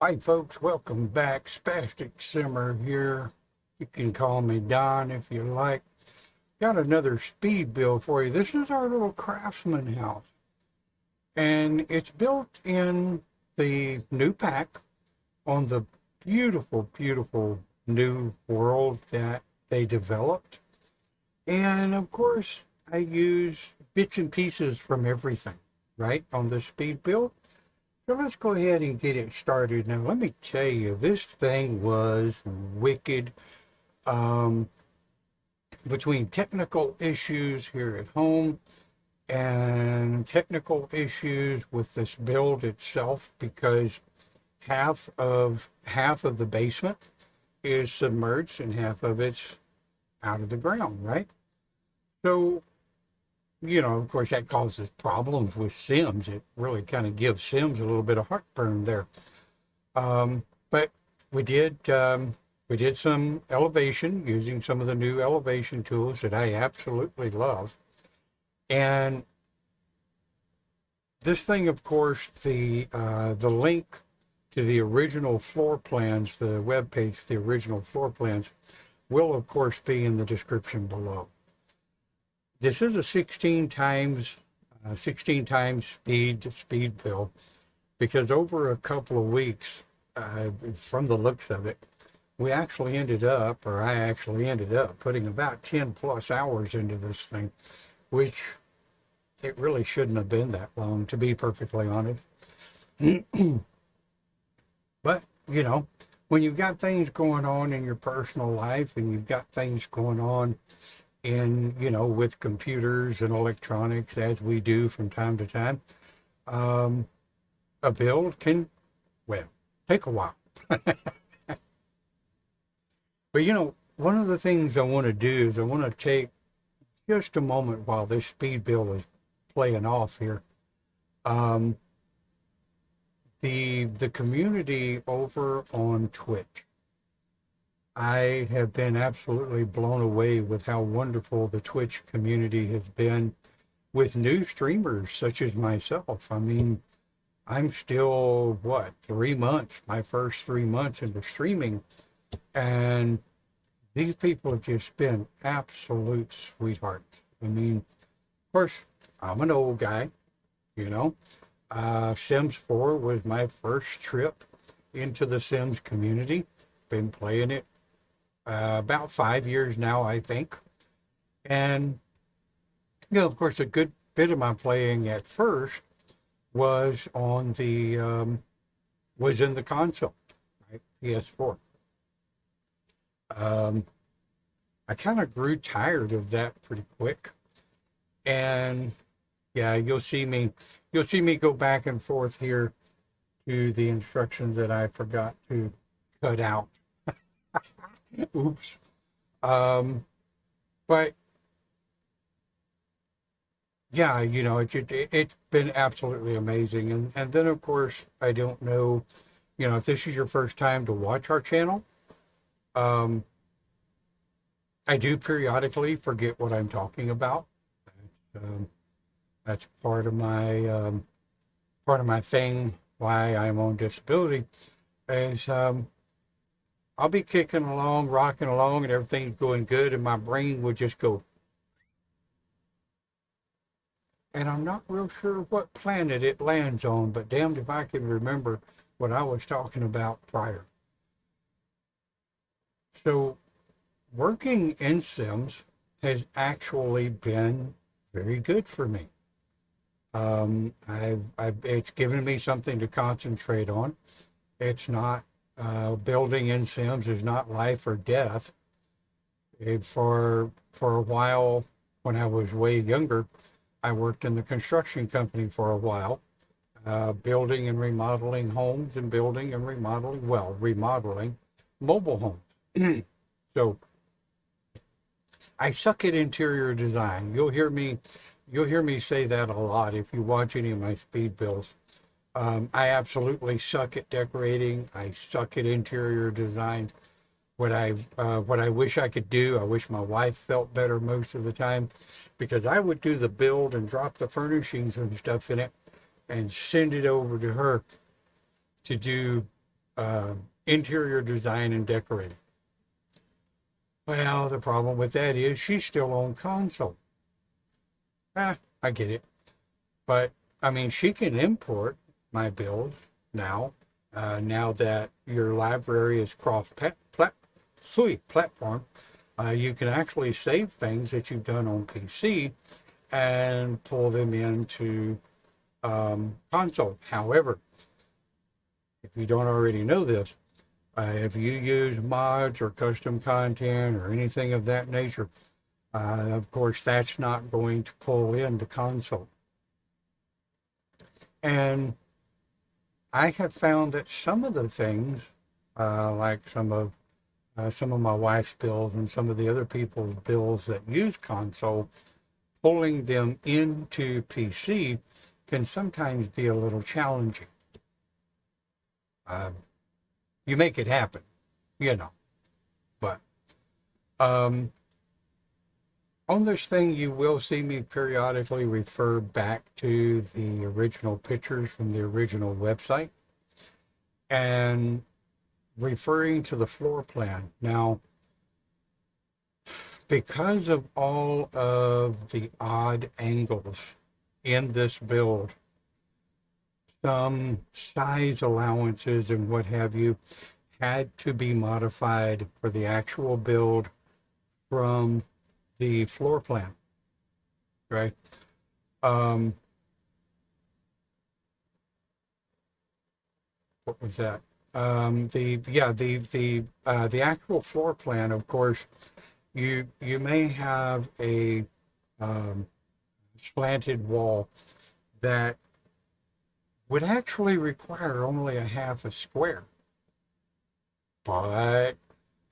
Hi folks, welcome back. Spastic Simmer here. You can call me Don if you like. Got another speed build for you. This is our little Craftsman house. And it's built in the new pack on the beautiful, beautiful new world that they developed. And of course, I use bits and pieces from everything, right, on the speed build. So let's go ahead and get it started. Now, let me tell you, this thing was wicked. Um, Between technical issues here at home and technical issues with this build itself, because half of the basement is submerged and half of it's out of the ground, right? So, of course, that causes problems with Sims. It really kind of gives Sims a little bit of heartburn there. But we did we did some elevation using some of the new elevation tools that I absolutely love. And this thing, of course, the link to the original floor plans, the web page, the original floor plans, will of course be in the description below. This is a 16 times speed build, because over a couple of weeks, from the looks of it, I actually ended up putting about 10 plus hours into this thing, which it really shouldn't have been that long, to be perfectly honest. But, when you've got things going on in your personal life and you've got things going on in, with computers and electronics, as we do from time to time, a build can, well, take a while. But, one of the things I want to do is I want to take just a moment while this speed build is playing off here. The community over on Twitch, I have been absolutely blown away with how wonderful the Twitch community has been with new streamers such as myself. I mean, I'm still, my first 3 months into streaming, and these people have just been absolute sweethearts. I mean, of course, I'm an old guy, you know. Sims 4 was my first trip into the Sims community. Been playing it about 5 years now, I think. And, of course, a good bit of my playing at first was on was in the console, right? PS4. I kind of grew tired of that pretty quick. And yeah, you'll see me go back and forth here to the instructions that I forgot to cut out. Oops. But yeah, it's been absolutely amazing. And then of course, I don't know, if this is your first time to watch our channel, I do periodically forget what I'm talking about. Um, that's part of my thing, why I'm on disability, is I'll be kicking along, rocking along, and everything's going good, and my brain will just go. And I'm not real sure what planet it lands on, but damned if I can remember what I was talking about prior. So working in Sims has actually been very good for me. It's given me something to concentrate on. It's not, building in Sims is not life or death. For a while, when I was way younger, I worked in the construction company for a while, building and remodeling homes and remodeling mobile homes. So I suck at interior design. You'll hear me say that a lot if you watch any of my speed builds. I absolutely suck at decorating. I suck at interior design. What I wish I could do, I wish my wife felt better most of the time, because I would do the build and drop the furnishings and stuff in it and send it over to her to do uh, interior design and decorating. Well, the problem with that is she's still on console. I get it. But, I mean, she can import my builds now. Now that your library is cross-platform, you can actually save things that you've done on PC and pull them into console. However, if you don't already know this, if you use mods or custom content or anything of that nature, of course, that's not going to pull into console. And I have found that some of the things, like some of my wife's bills and some of the other people's bills that use console, pulling them into PC can sometimes be a little challenging. You make it happen, you know. But on this thing, you will see me periodically refer back to the original pictures from the original website and referring to the floor plan. Now, because of all of the odd angles in this build, some size allowances and what have you had to be modified for the actual build from the floor plan, right? What was that? The actual floor plan, of course, you may have a slanted wall that would actually require only a half a square. But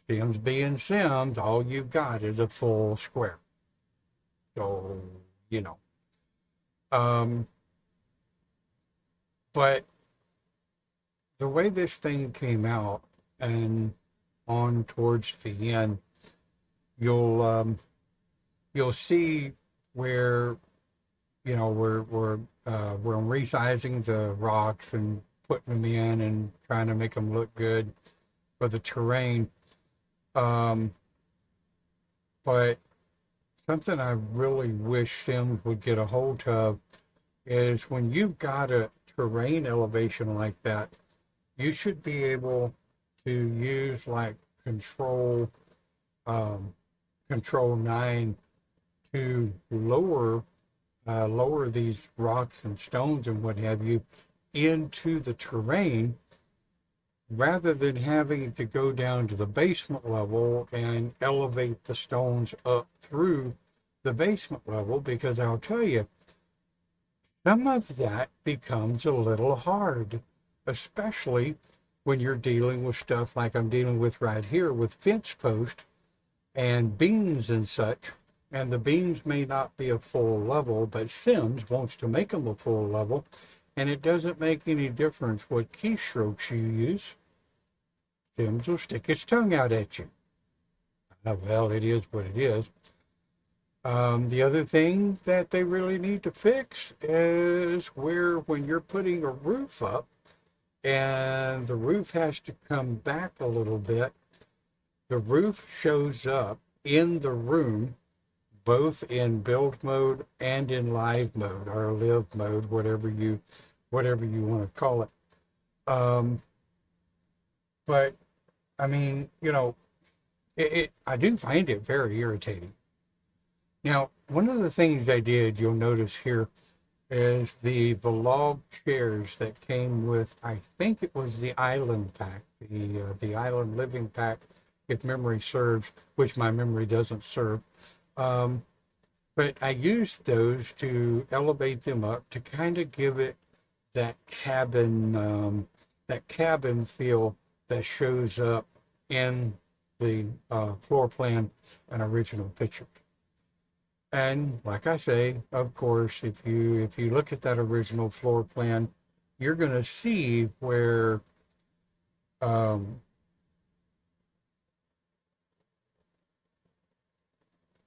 Sims being Sims, all you've got is a full square. So, you know. But the way this thing came out and on towards the end, you'll see where we're resizing the rocks and putting them in and trying to make them look good for the terrain. But something I really wish Sims would get a hold of is when you've got a terrain elevation like that, you should be able to use like control 9 to lower these rocks and stones and what have you into the terrain rather than having to go down to the basement level and elevate the stones up through the basement level, because I'll tell you, some of that becomes a little hard, especially when you're dealing with stuff like I'm dealing with right here with fence posts and beams and such. And the beams may not be a full level, but Sims wants to make them a full level, and it doesn't make any difference what keystrokes you use. Sims will stick its tongue out at you. Well, it is what it is. The other thing that they really need to fix is where when you're putting a roof up and the roof has to come back a little bit, the roof shows up in the room both in build mode and in live mode or live mode, whatever you want to call it. But I mean, I do find it very irritating. Now, one of the things I did, you'll notice here, is the log chairs that came with, I think it was the island pack, the island living pack, if memory serves, which my memory doesn't serve. But I used those to elevate them up to kind of give it that cabin feel that shows up in the floor plan and original pictures. And like I say, of course, if you look at that original floor plan, you're going to see where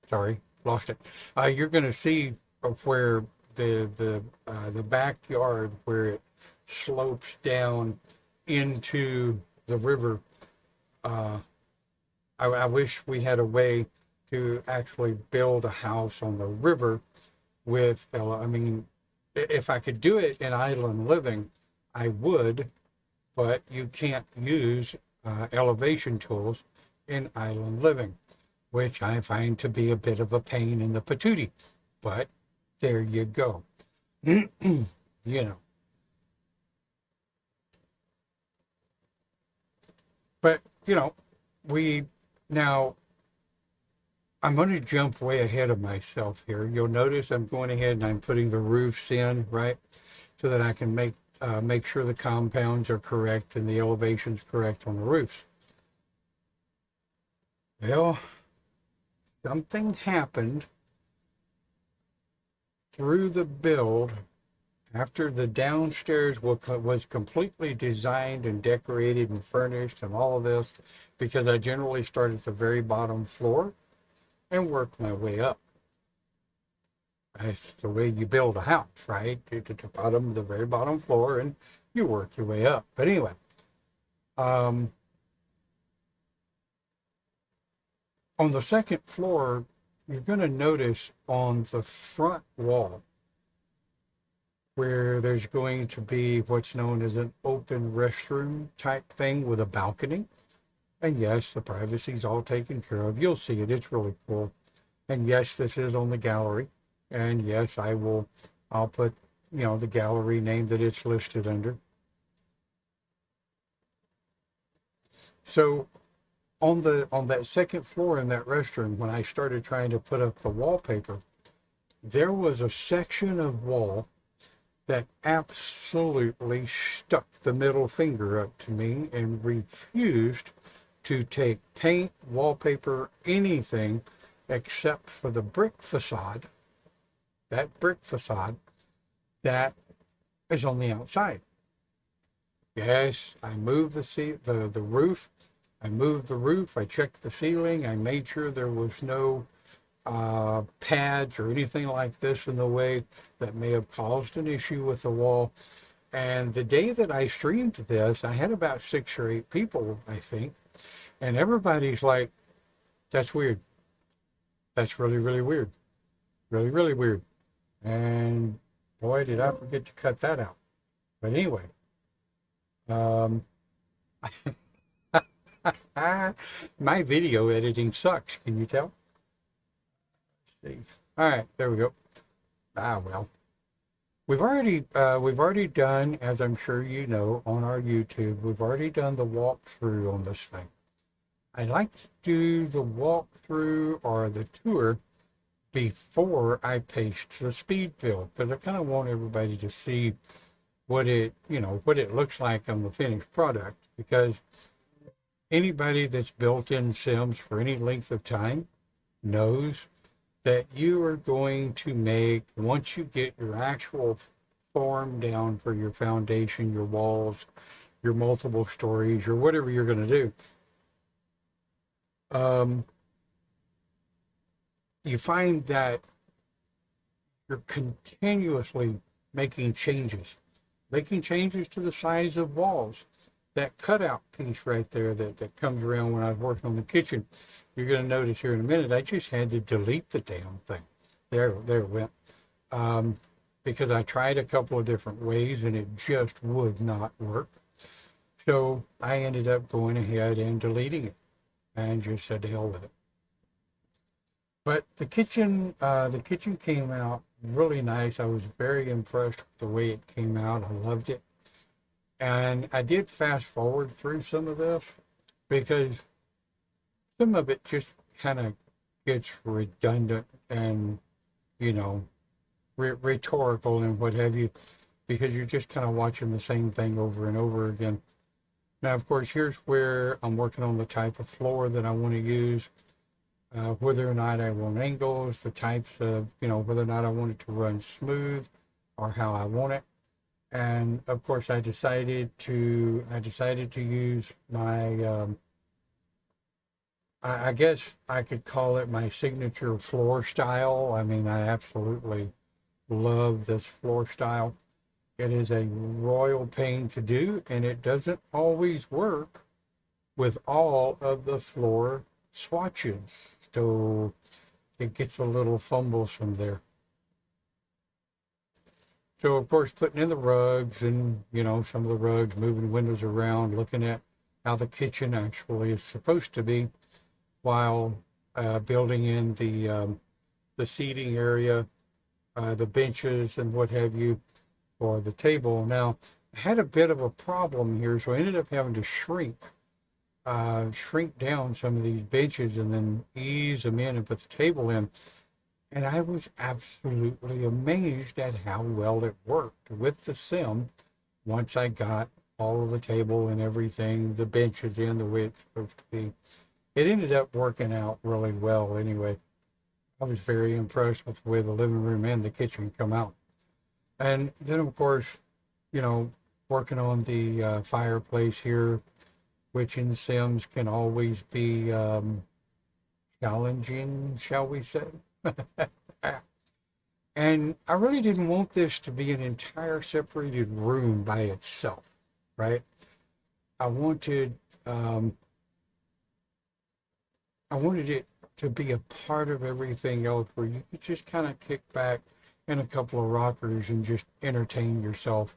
sorry, lost it. You're going to see where the backyard where it slopes down into the river. Uh, I wish we had a way to actually build a house on the river with, I mean, if I could do it in island living, I would, but you can't use elevation tools in island living, which I find to be a bit of a pain in the patootie. But there you go. You know. But, we now, I'm going to jump way ahead of myself here. You'll notice I'm going ahead and I'm putting the roofs in, right? So that I can make sure the compounds are correct and the elevation's correct on the roofs. Well, something happened through the build after the downstairs was completely designed and decorated and furnished and all of this, because I generally start at the very bottom floor and work my way up. That's the way you build a house, right? At the bottom, the very bottom floor, and you work your way up. But anyway, on the second floor, you're going to notice on the front wall where there's going to be what's known as an open restroom type thing with a balcony. And yes, the privacy's all taken care of. You'll see it. It's really cool. And yes, this is on the gallery. And yes, I'll put, the gallery name that it's listed under. So on that second floor in that restroom, when I started trying to put up the wallpaper, there was a section of wall that absolutely stuck the middle finger up to me and refused to take paint, wallpaper, anything except for the brick facade, that brick facade that is on the outside. Yes, I moved the roof. I moved the roof. I checked the ceiling. I made sure there was no pads or anything like this in the way that may have caused an issue with the wall. And the day that I streamed this, I had about 6 or 8 people, I think, and everybody's like, "That's weird. That's really, really weird. Really, really weird." And boy, did I forget to cut that out. But anyway, um, my video editing sucks. Can you tell? See. All right, there we go. Well, we've already done, as I'm sure you know, on our YouTube, we've already done the walkthrough on this thing. I like to do the walkthrough or the tour before I paste the speed build, because I kind of want everybody to see what it looks like on the finished product, because anybody that's built in Sims for any length of time knows that you are going to make, once you get your actual form down for your foundation, your walls, your multiple stories, or whatever you're going to do, you find that you're continuously making changes to the size of walls. That cutout piece right there that comes around when I was working on the kitchen, you're going to notice here in a minute, I just had to delete the damn thing. There it went. Because I tried a couple of different ways and it just would not work. So I ended up going ahead and deleting it and just said to hell with it. But the kitchen came out really nice. I was very impressed with the way it came out. I loved it. And I did fast forward through some of this because some of it just kind of gets redundant and, rhetorical and what have you, because you're just kind of watching the same thing over and over again. Now, of course, here's where I'm working on the type of floor that I want to use, whether or not I want angles, the types of, whether or not I want it to run smooth or how I want it. And of course, I decided to use my, I guess I could call it my signature floor style. I mean, I absolutely love this floor style. It is a royal pain to do, and it doesn't always work with all of the floor swatches. So it gets a little fumbles from there. So of course, putting in the rugs and, some of the rugs, moving windows around, looking at how the kitchen actually is supposed to be while building in the seating area, the benches and what have you for the table. Now, I had a bit of a problem here, so I ended up having to shrink down some of these benches and then ease them in and put the table in. And I was absolutely amazed at how well it worked with the sim once I got all of the table and everything, the benches in the way it's supposed to be. It ended up working out really well anyway. I was very impressed with the way the living room and the kitchen come out. And then, of course, you know, working on the fireplace here, which in Sims can always be challenging, shall we say. And I really didn't want this to be an entire separated room by itself, right? I wanted um, I wanted it to be a part of everything else where you could just kind of kick back in a couple of rockers and just entertain yourself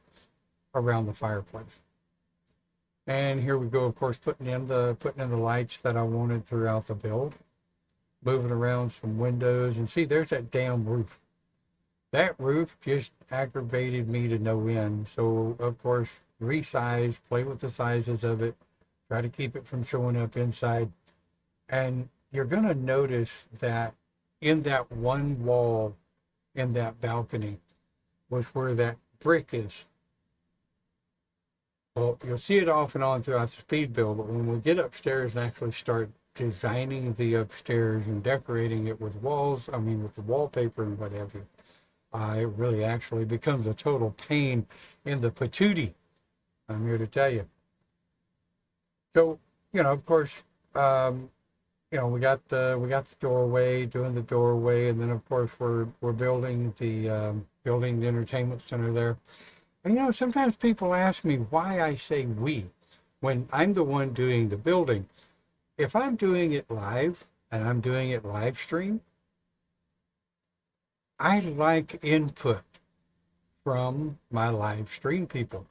around the fireplace. And here we go, of course, putting in the lights that I wanted throughout the build, moving around some windows, and see, there's that damn roof. That roof just aggravated me to no end. So, of course, resize, play with the sizes of it, try to keep it from showing up inside. And you're going to notice that in that one wall in that balcony was where that brick is. Well, you'll see it off and on throughout the speed build, but when we get upstairs and actually start designing the upstairs and decorating it with with the wallpaper and what have you, it really actually becomes a total pain in the patootie. I'm here to tell you. So, of course, we got the doorway, doing the doorway, and then of course we're building the entertainment center there. And sometimes people ask me why I say we when I'm the one doing the building. If I'm doing it live and I'm doing it live stream, I like input from my live stream people.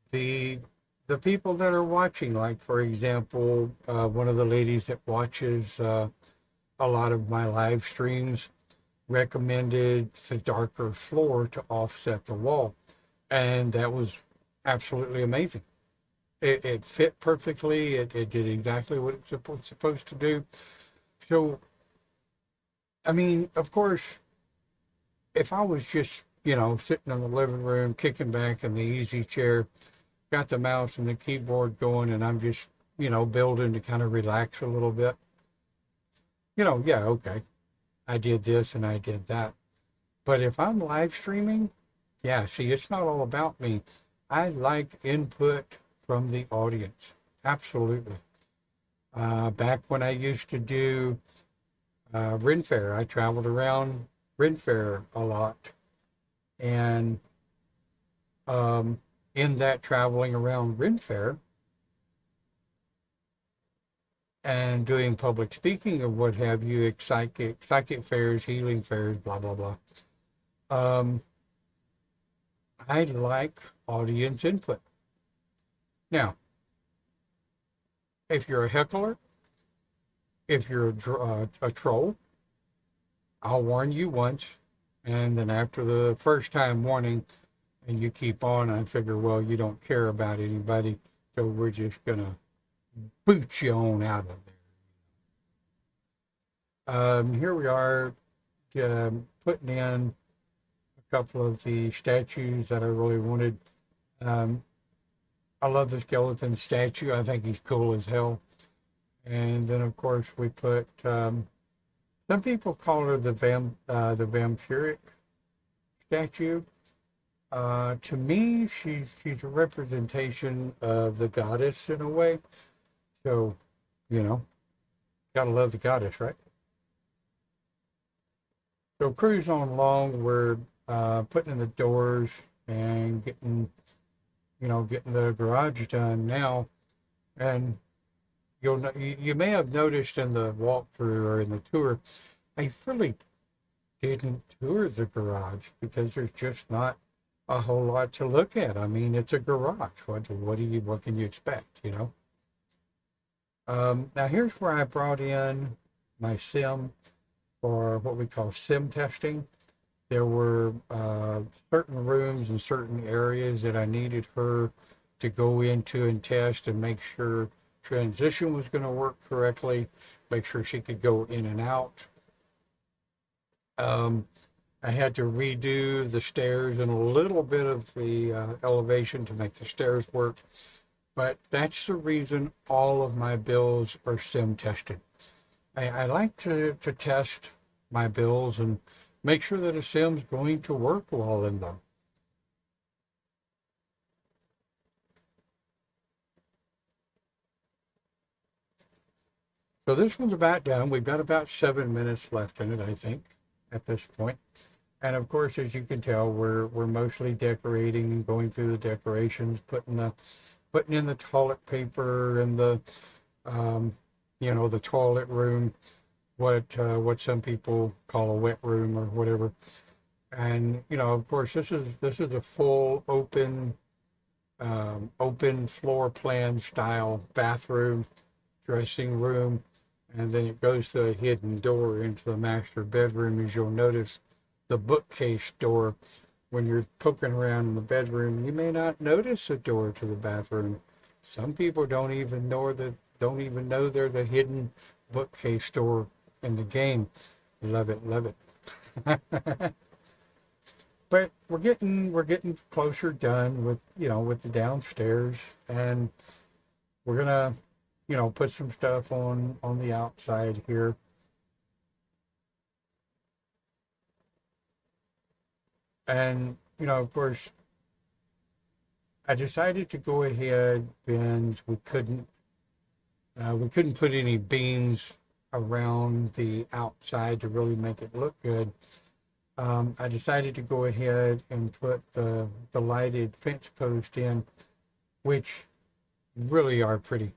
The the people that are watching, like for example, one of the ladies that watches a lot of my live streams recommended the darker floor to offset the wall. And that was absolutely amazing. It fit perfectly. It did exactly what it's supposed to do. So, I mean, of course, if I was just, sitting in the living room, kicking back in the easy chair, got the mouse and the keyboard going, and I'm just, building to kind of relax a little bit, yeah, okay, I did this and I did that. But if I'm live streaming, yeah, see, it's not all about me. I like input from the audience. Absolutely. Back when I used to do Ren Fair, I traveled around Ren Fair a lot. And um, in that traveling around Ren Fair and doing public speaking or what have you, psychic fairs, healing fairs, blah, blah, blah. I like audience input. Now, if you're a heckler, if you're a troll, I'll warn you once, and then after the first time warning, and you keep on, I figure, well, you don't care about anybody, so we're just gonna boot you on out of there. Here we are, putting in a couple of the statues that I really wanted. Um, I love the skeleton statue. I think he's cool as hell. And then, of course, we put. Some people call her the vampiric statue. To me, she's a representation of the goddess in a way. So, you know, gotta love the goddess, right? So cruise on along. We're putting in the doors and getting the garage done now. And you may have noticed in the walkthrough or in the tour, I really didn't tour the garage because there's just not a whole lot to look at. I mean, it's a garage. What can you expect? Now here's where I brought in my sim for what we call sim testing. There were certain rooms and certain areas that I needed her to go into and test and make sure transition was going to work correctly, make sure she could go in and out. I had to redo the stairs and a little bit of the elevation to make the stairs work. But that's the reason all of my builds are sim tested. I like to test my builds and make sure that a sim's going to work well in them. So this one's about done. We've got about 7 minutes left in it, I think, at this point. And of course, as you can tell, we're mostly decorating and going through the decorations, putting in the toilet paper and the toilet room, what some people call a wet room or whatever. And of course, this is a full open floor plan style bathroom, dressing room, and then it goes to a hidden door into the master bedroom. As you'll notice, the bookcase door. When you're poking around in the bedroom, you may not notice a door to the bathroom. Some people don't even know there's a hidden bookcase door in the game. Love it, love it. But we're getting closer done with the downstairs, and we're gonna put some stuff on the outside here. And of course, I decided to go ahead, since we couldn't put any beams around the outside to really make it look good. I decided to go ahead and put the lighted fence post in, which really are pretty.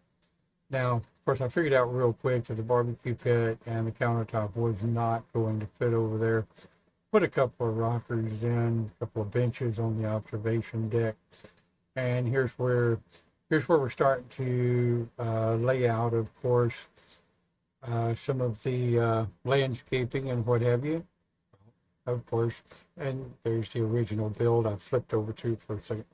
Now, of course, I figured out real quick that the barbecue pit and the countertop was not going to fit over there. Put a couple of rockers in, a couple of benches on the observation deck, and here's where we're starting to lay out, of course, some of the landscaping and what have you, of course. And there's the original build I flipped over to for a second.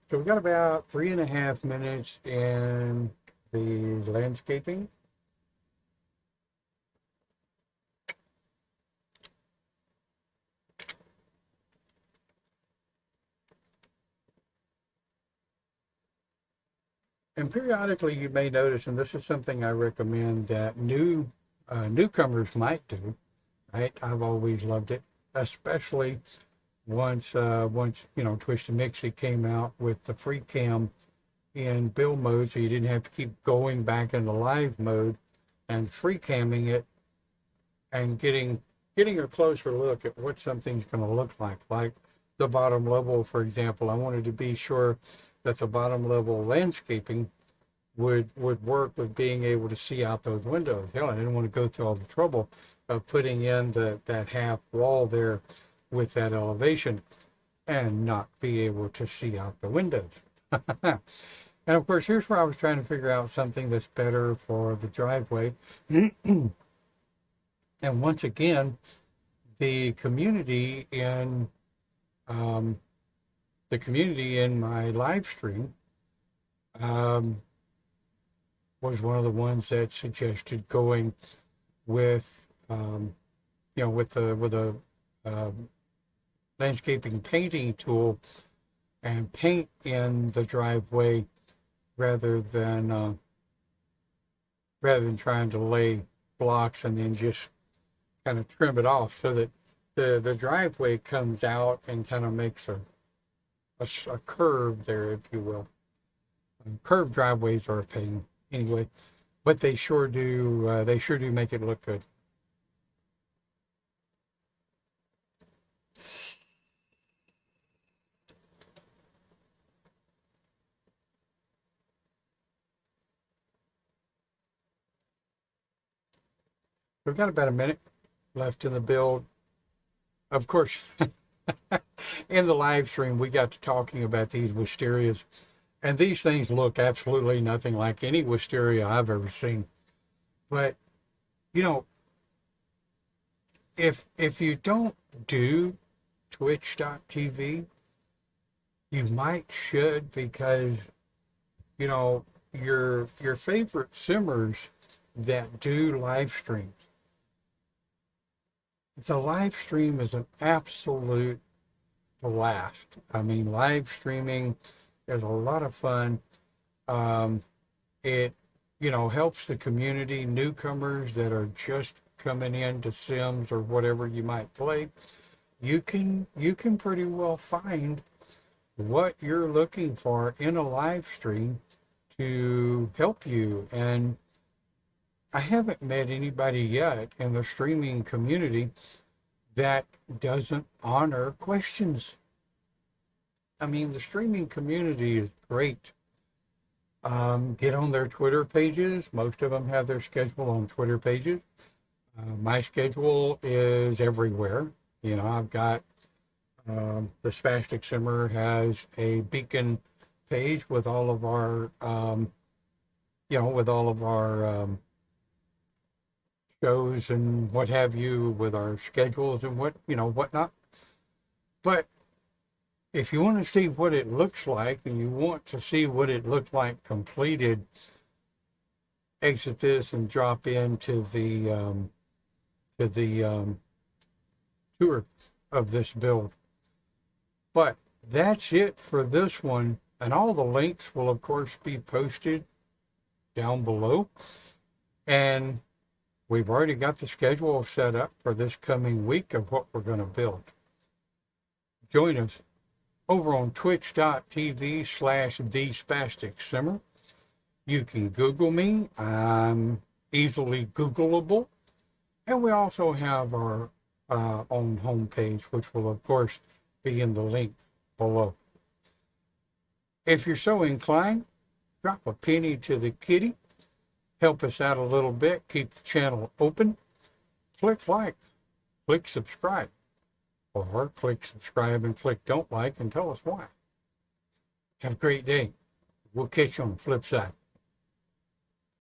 So we've got about 3.5 minutes in the landscaping. And periodically you may notice, and this is something I recommend that newcomers might do, right? I've always loved it, especially once Twisted Mixie came out with the free cam in build mode, so you didn't have to keep going back into live mode and free camming it and getting a closer look at what something's going to look like the bottom level, for example. I wanted to be sure that the bottom level landscaping would work with being able to see out those windows. Hell, I didn't want to go through all the trouble of putting in that half wall there with that elevation and not be able to see out the windows. And of course, here's where I was trying to figure out something that's better for the driveway. And once again, the community in my live stream was one of the ones that suggested going with a landscaping painting tool and paint in the driveway rather than trying to lay blocks and then just kind of trim it off, so that the driveway comes out and kind of makes a curve there, if you will. Curved driveways are a pain anyway, but they sure do make it look good. We've got about a minute left in the build. Of course, in the live stream, we got to talking about these wisterias, and these things look absolutely nothing like any wisteria I've ever seen. But, you know, if you don't do twitch.tv, you might should, because, you know, your favorite simmers that do live streams, the live stream is an absolute blast. I mean, live streaming is a lot of fun. It, you know, helps the community, newcomers that are just coming into Sims or whatever you might play. You can pretty well find what you're looking for in a live stream to help you. And I haven't met anybody yet in the streaming community that doesn't honor questions. I mean, the streaming community is great. Get on their Twitter pages. Most of them have their schedule on Twitter pages. My schedule is everywhere. You know, I've got the Spastic Simmer has a beacon page with all of our, with all of our shows and what have you, with our schedules and whatnot. But if you want to see what it looks like, and you want to see what it looked like completed, exit this and drop into the tour of this build. But that's it for this one, and all the links will of course be posted down below. And we've already got the schedule set up for this coming week of what we're going to build. Join us over on twitch.tv/thespasticsimmer. You can Google me. I'm easily Googleable. And we also have our own homepage, which will, of course, be in the link below. If you're so inclined, drop a penny to the kitty. Help us out a little bit. Keep the channel open. Click like. Click subscribe. Or click subscribe and click don't like and tell us why. Have a great day. We'll catch you on the flip side.